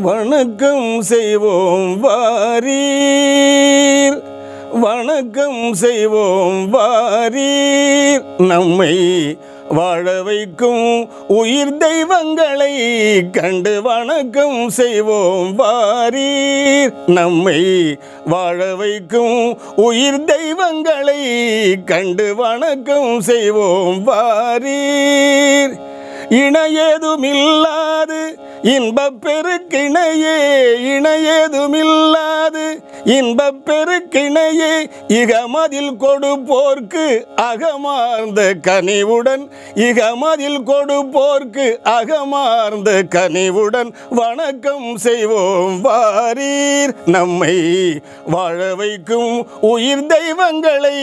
வணக்கம் செய்வோம் வாரீர், வணக்கம் செய்வோம் வாரீர். நம்மை வாழ வைக்கும் உயிர் தெய்வங்களை கண்டு வணக்கம் செய்வோம் வாரீர். நம்மை வாழ வைக்கும் உயிர் தெய்வங்களை கண்டு வணக்கம் செய்வோம் வாரீர். இணையேதுமில்லாது இன்பப் பெருக்கிணையே, இணையேதுமில்லாது இன்பப் பெருக்கிணையே, இகமதில் கொடுப்போர்க்கு அகமார்ந்த கனிவுடன், இகமதில் கொடுப்போர்க்கு அகமார்ந்த கனிவுடன் வணக்கம் செய்வோம் வாரீர். நம்மை வாழ வைக்கும் உயிர் தெய்வங்களை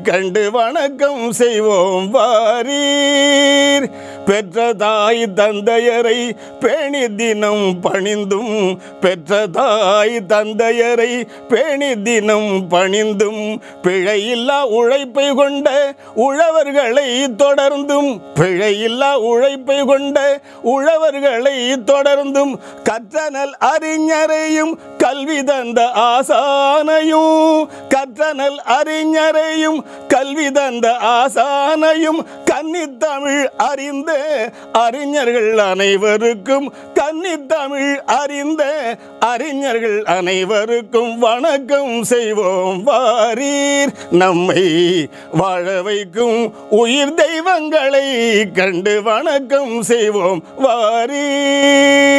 கண்டு வணக்கம் செய்வோம் வாரீர். பெற்ற தாய் தந்தையரை பேணி தினம் பணிந்தும், பெற்ற தாய் தந்தையரை பேணி தினம் பணிந்தும், பிழையில்லா உழைப்பை கொண்ட உழவர்களை தொடர்ந்தும், பிழையில்லா உழைப்பை கொண்ட உழவர்களை தொடர்ந்தும், கற்றனல் அறிஞரையும் கல்வி தந்த ஆசானையும், கற்றனல் அறிஞரையும் கல்வி தந்த ஆசானையும், கன்னித்தமிழ் அறிந்த அறிஞர்கள் அனைவருக்கும், கன்னித்தமிழ் அறிந்த அறிஞர்கள் அனைவருக்கும் வணக்கம் செய்வோம் வாரீர். நம்மை வாழ வைக்கும் உயிர் தெய்வங்களை கண்டு வணக்கம் செய்வோம் வாரீர்.